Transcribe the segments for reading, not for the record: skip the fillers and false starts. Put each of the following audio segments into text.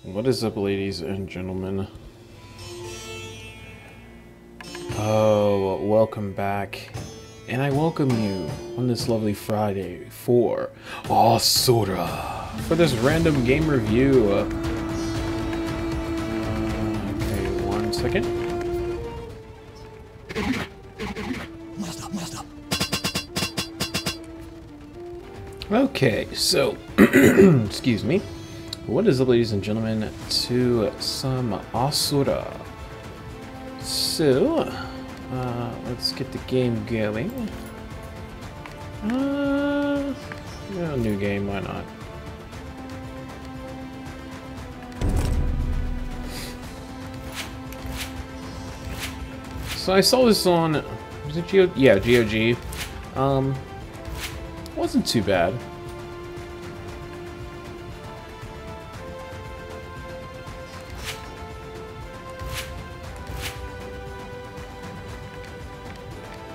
What is up, ladies and gentlemen? Oh, welcome back. And I welcome you on this lovely Friday for Asura. For this random game review. Okay, 1 second. Okay, so, excuse me. What is up, ladies and gentlemen, to some Asura. So, let's get the game going. No, new game, why not? So I saw this on, was it GOG? Yeah, GOG. Wasn't too bad.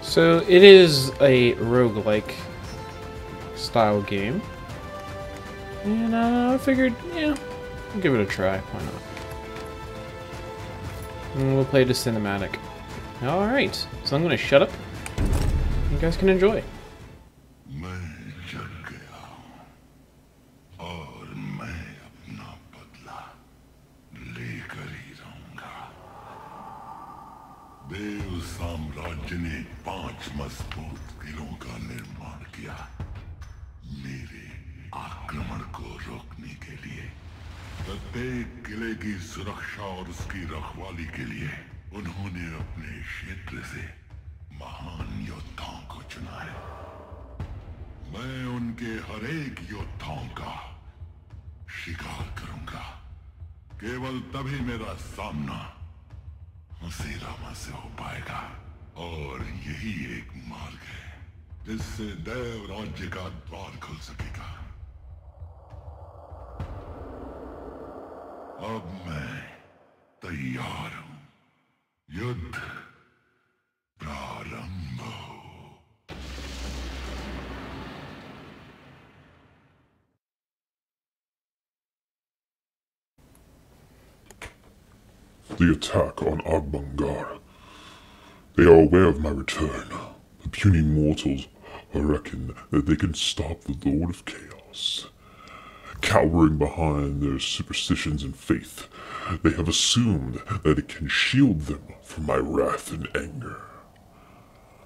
So it is a roguelike style game, and I figured, yeah, I'll give it a try. Why not? And we'll play the cinematic. All right, so I'm gonna shut up. You guys can enjoy. देव साम्राज्य ने 5 मजबूत किलों का निर्माण किया मेरे आक्रमण को रोकने के लिए। प्रत्येक किले की सुरक्षा और उसकी रखवाली के लिए उन्होंने अपने क्षेत्र से महान योद्धाओं को चुना है। मैं उनके हर एक योद्धाओं का शिकार करूंगा। केवल तभी मेरा सामना उसी रामा से हो पाएगा, और यही एक मार्ग है जिससे देव राज्य का द्वार खुल सकेगा। अब मैं तैयार हूं। युद्ध प्रारंभ हो। The attack on Agbangar. They are aware of my return. The puny mortals reckon that they can stop the Lord of Chaos. Cowering behind their superstitions and faith, they have assumed that it can shield them from my wrath and anger.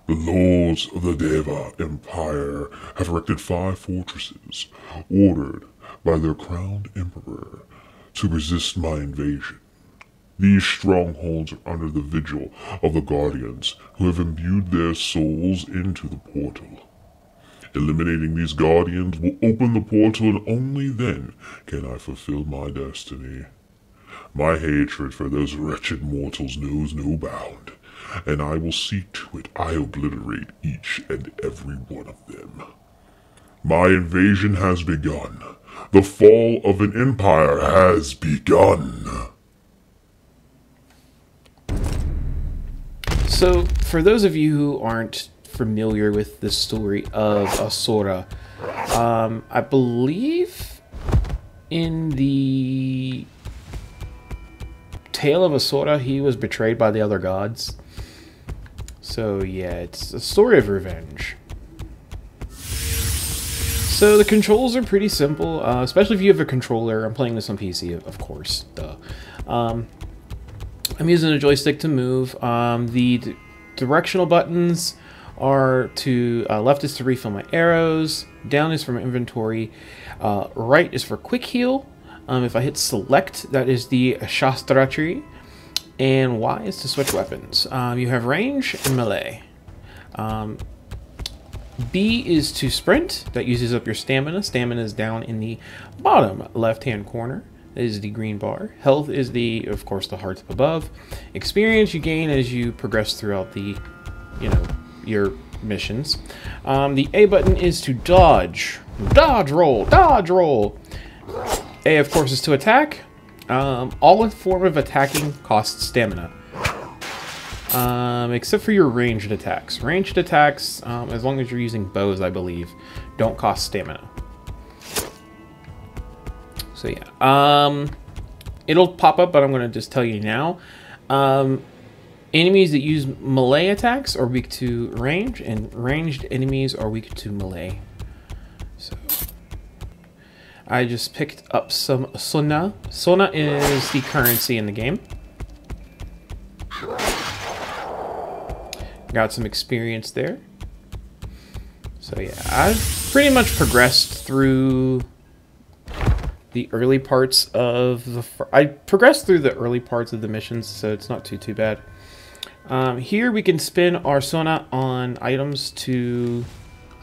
The lords of the Deva Empire have erected 5 fortresses, ordered by their crowned emperor, to resist my invasion. These strongholds are under the vigil of the Guardians, who have imbued their souls into the portal. Eliminating these Guardians will open the portal, and only then can I fulfill my destiny. My hatred for those wretched mortals knows no bound, and I will see to it I obliterate each and every one of them. My invasion has begun. The fall of an empire has begun. So, for those of you who aren't familiar with the story of Asura, I believe in the tale of Asura, he was betrayed by the other gods. So, yeah, it's a story of revenge. So, the controls are pretty simple, especially if you have a controller. I'm playing this on PC, of course, duh. I'm using a joystick to move. The directional buttons are to, left is to refill my arrows, down is for my inventory, right is for quick heal. If I hit select, that is the Shastra tree, and Y is to switch weapons. You have range and melee. B is to sprint, that uses up your stamina. Stamina is down in the bottom left-hand corner. That is the green bar. Health is the, of course, the hearts up above. Experience you gain as you progress throughout the, your missions. The A button is to dodge. Dodge roll. Dodge roll. A, of course, is to attack. All form of attacking costs stamina. Except for your ranged attacks. Ranged attacks, as long as you're using bows, I believe, don't cost stamina. So yeah. it'll pop up, but I'm going to just tell you now. Enemies that use melee attacks are weak to range, and ranged enemies are weak to melee. So I just picked up some Sona. Sona is the currency in the game. Got some experience there. So yeah, I've pretty much progressed through the early parts of the... I progressed through the early parts of the missions, so it's not too bad. Here we can spin our Sona on items to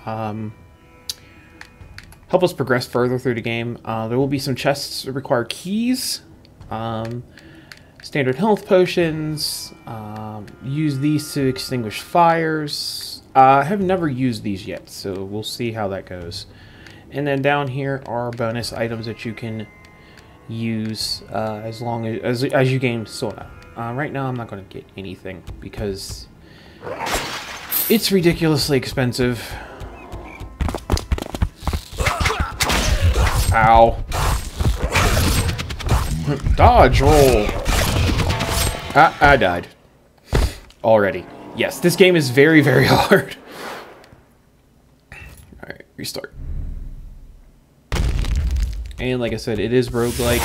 help us progress further through the game. There will be some chests that require keys, standard health potions, use these to extinguish fires. I have never used these yet, so we'll see how that goes. And then down here are bonus items that you can use as long as you gain Sona. Right now I'm not going to get anything because it's ridiculously expensive. Ow. Dodge roll. I died. Already. Yes, this game is very, very hard. Alright, restart. And like I said, it is roguelike.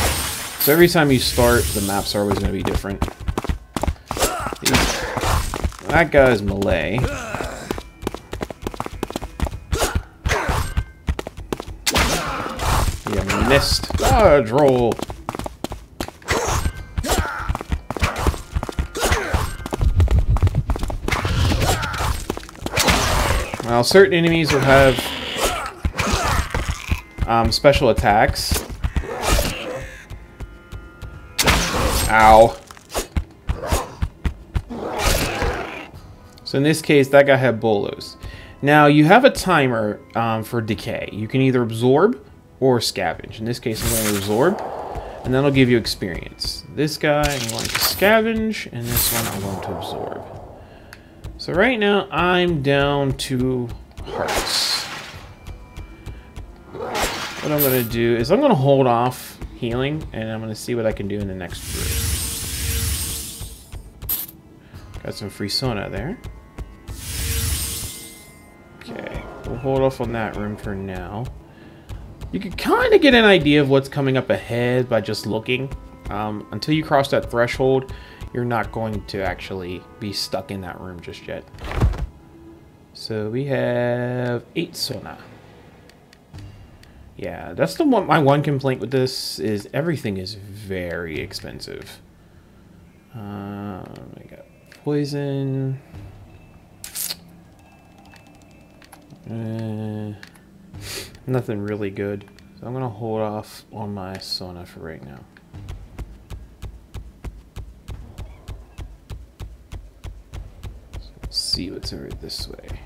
So every time you start, the maps are always going to be different. That guy's melee. You missed. Dodge roll. Well, certain enemies will have special attacks. Ow. So in this case, that guy had bolos. Now, you have a timer for decay. You can either absorb or scavenge. In this case, I'm going to absorb, and that'll give you experience. This guy, I'm going to scavenge, and this one I'm going to absorb. So right now, I'm down to hearts. What I'm going to do is I'm going to hold off healing, and I'm going to see what I can do in the next room. Got some free Sona there. Okay, we'll hold off on that room for now. You can kind of get an idea of what's coming up ahead by just looking. Until you cross that threshold, you're not going to actually be stuck in that room just yet. So we have 8 Sona. Yeah, that's the one. My one complaint with this is everything is very expensive. I got poison. Nothing really good. So I'm gonna hold off on my Sona for right now. So let's see what's over this way.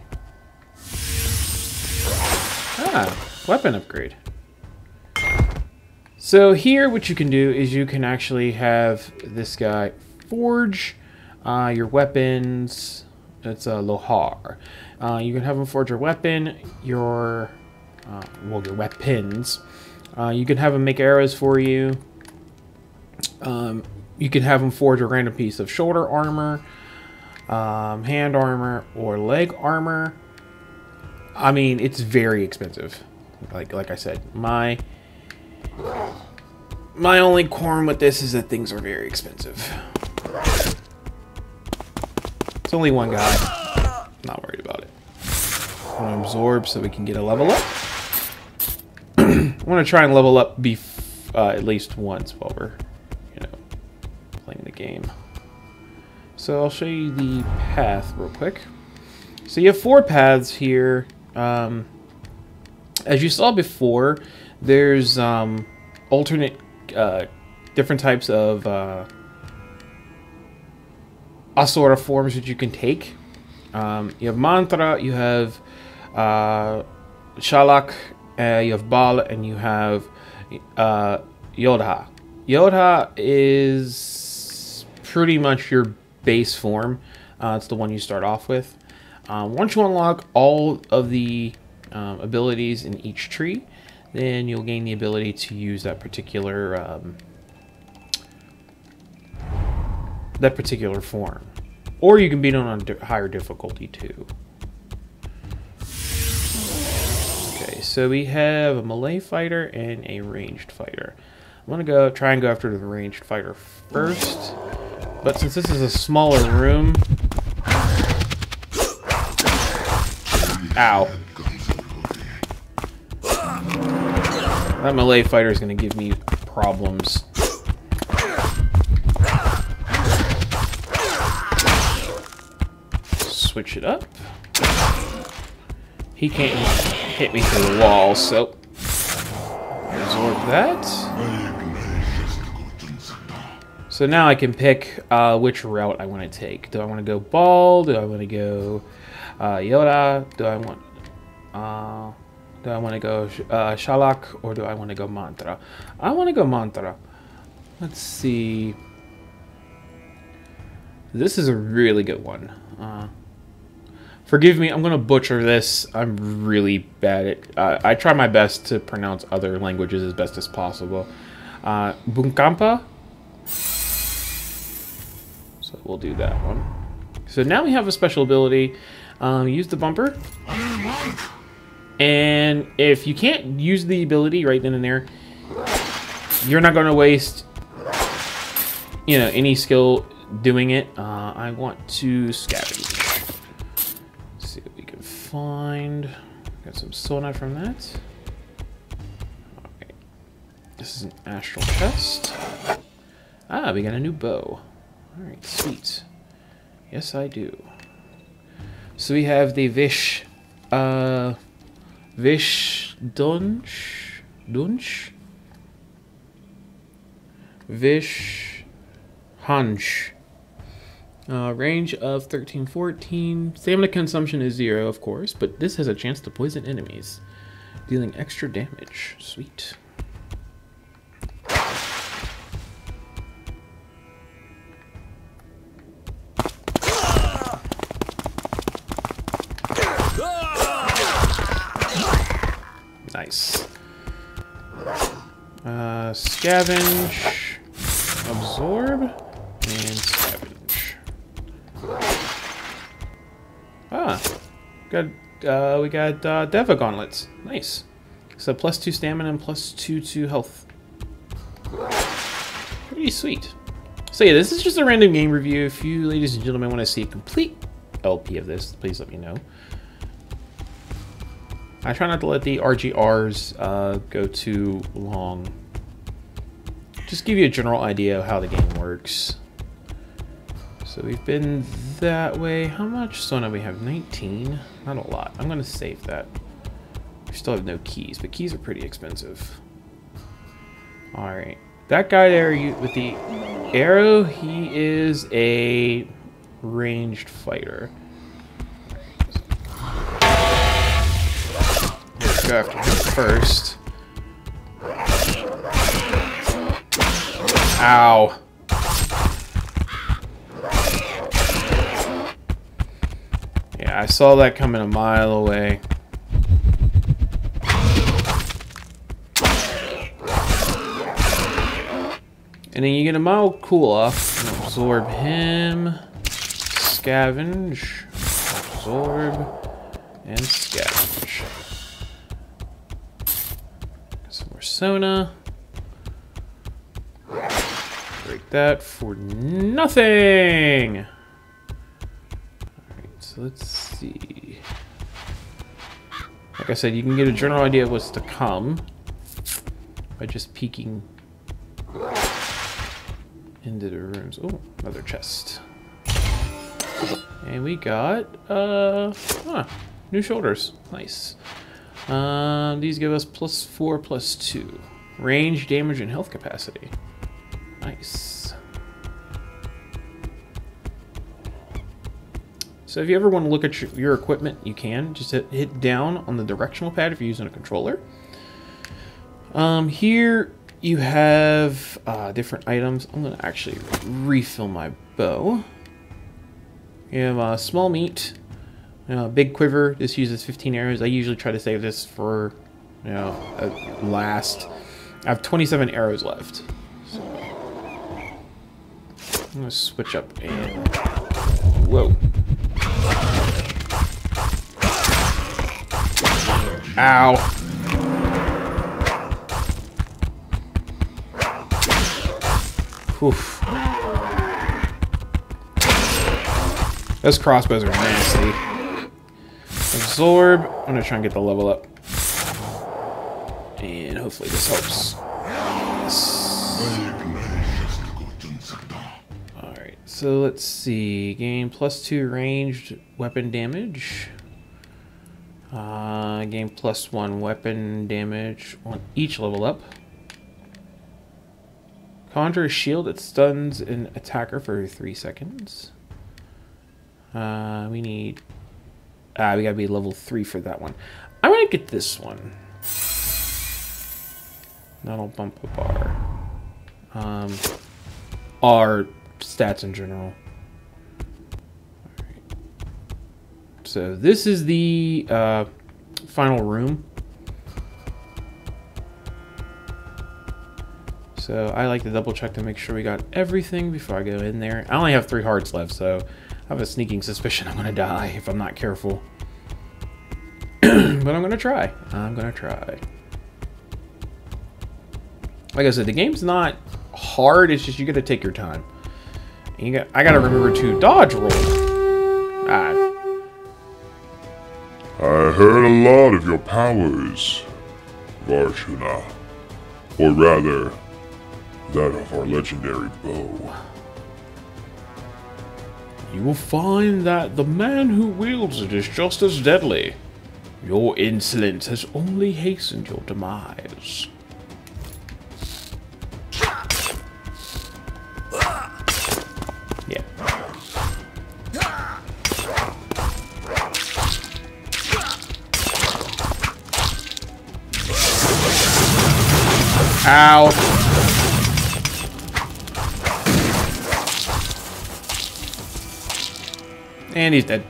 Weapon upgrade. So here what you can do is you can actually have this guy forge your weapons. It's a Lohar. You can have him forge your weapon, your weapons. You can have him make arrows for you. You can have him forge a random piece of shoulder armor, hand armor, or leg armor. I mean, it's very expensive. Like I said, my only qualm with this is that things are very expensive. It's only one guy. Not worried about it. I'm gonna absorb so we can get a level up. I want to try and level up at least once while we're, playing the game. So I'll show you the path real quick. So you have 4 paths here. As you saw before, there's alternate different types of Asura forms that you can take. You have Mantra, you have Shalak, you have Bal, and you have Yodha. Yodha is pretty much your base form. It's the one you start off with. Once you unlock all of the abilities in each tree, then you'll gain the ability to use that particular that particular form. Or you can beat it on a higher difficulty too. Okay, so we have a melee fighter and a ranged fighter. I'm gonna try and go after the ranged fighter first. But since this is a smaller room... Ow. That melee fighter is gonna give me problems. Switch it up. He can't hit me through the wall, so absorb that. So now I can pick which route I want to take. Do I want to go ball? Do I want to go Yoda? Do I want to go Shalak? Or do I want to go Mantra? I want to go Mantra. Let's see. This is a really good one. Forgive me, I'm going to butcher this. I'm really bad at... I try my best to pronounce other languages as best as possible. Bunkampa. So we'll do that one. So now we have a special ability. Use the bumper. And if you can't use the ability right then and there, you're not going to waste, you know, any skill doing it. I want to scavenge. Find. Got some sona from that. Okay. This is an astral chest. Ah, we got a new bow. Alright, sweet. Yes, I do. So we have the Vish Dunch. Vish Hunch. Range of 13-14. Stamina consumption is 0, of course, but this has a chance to poison enemies, dealing extra damage. Sweet. Nice. Scavenge, absorb, and scavenge. Ah, good. We got Deva gauntlets. Nice. So +2 stamina and +2 to health. Pretty sweet. So yeah, this is just a random game review. If you, ladies and gentlemen, want to see a complete LP of this, please let me know. I try not to let the RGRs go too long. Just give you a general idea of how the game works. So we've been that way. How much sona we have? 19. Not a lot. I'm going to save that. We still have no keys, but keys are pretty expensive. Alright. That guy there with the arrow, he is a ranged fighter. Let's go after him first. Ow. Yeah, I saw that coming a mile away. And then you get a mild cool off. Absorb him. Scavenge. Absorb. And scavenge. Got some more sona. Break that for nothing! Alright, so let's see. Like I said, you can get a general idea of what's to come by just peeking into the rooms. Oh, another chest. And we got new shoulders. Nice. These give us +4, +2. Range, damage, and health capacity. Nice. So if you ever want to look at your equipment, you can. Just hit down on the directional pad if you're using a controller. Here you have different items. I'm going to actually refill my bow. You have small meat, big quiver. This uses 15 arrows. I usually try to save this for, last. I have 27 arrows left. So I'm gonna switch up and... Whoa. Ow. Oof. Those crossbows are nasty. Absorb. I'm gonna try and get the level up. And hopefully this helps. Alright, so let's see. Gain +2 ranged weapon damage. Gain +1 weapon damage on each level up. Conjure a shield that stuns an attacker for 3 seconds. We need... we gotta be level 3 for that one. I'm gonna get this one. That'll bump up our stats in general. Alright. So this is the final room. So I like to double check to make sure we got everything before I go in there. I only have 3 hearts left, so I have a sneaking suspicion I'm gonna die if I'm not careful. But I'm gonna try. I'm gonna try. Like I said, the game's not hard, it's just you gotta take your time. And I gotta remember to dodge roll. I heard a lot of your powers, Varshuna. Or rather, that of our legendary bow. You will find that the man who wields it is just as deadly. Your insolence has only hastened your demise. Yeah. Ow. And he's dead.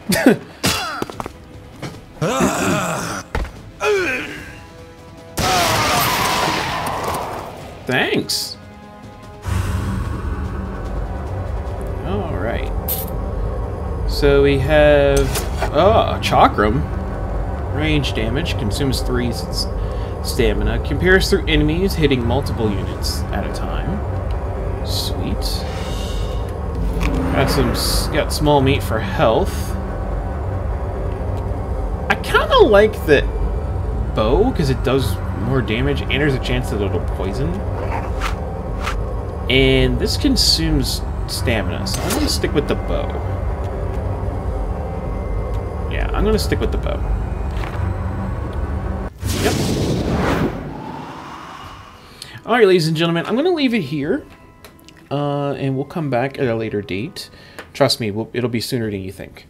Thanks. Alright. So we have a chakram. Range damage. Consumes 3 stamina. Compares through enemies, hitting multiple units at a time. Sweet. Got small meat for health. I kind of like the bow because it does more damage and there's a chance that it'll poison. And this consumes stamina, so I'm gonna stick with the bow. Yeah, I'm gonna stick with the bow. Yep. Alright, ladies and gentlemen, I'm gonna leave it here. And we'll come back at a later date. Trust me, it'll be sooner than you think.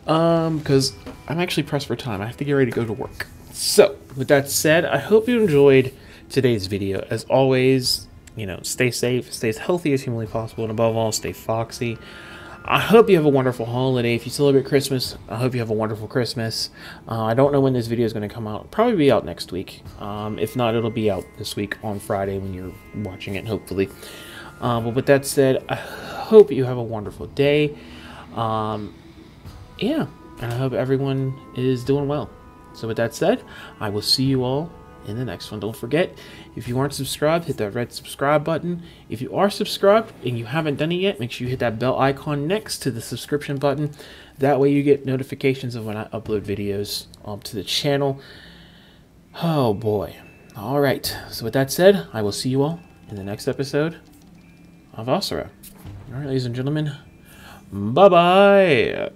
Because I'm actually pressed for time. I have to get ready to go to work. So, with that said, I hope you enjoyed today's video. As always, you know, stay safe, stay as healthy as humanly possible, and above all, stay foxy. I hope you have a wonderful holiday. If you celebrate Christmas, I hope you have a wonderful Christmas. I don't know when this video is going to come out. It'll probably be out next week. If not, it'll be out this week on Friday when you're watching it, hopefully. But with that said, I hope you have a wonderful day. Yeah, and I hope everyone is doing well. So with that said, I will see you all in the next one. Don't forget, if you aren't subscribed, hit that red subscribe button. If you are subscribed and you haven't done it yet, make sure you hit that bell icon next to the subscription button. That way you get notifications of when I upload videos to the channel. Oh boy. Alright, so with that said, I will see you all in the next episode of Asura. Alright, ladies and gentlemen, bye-bye.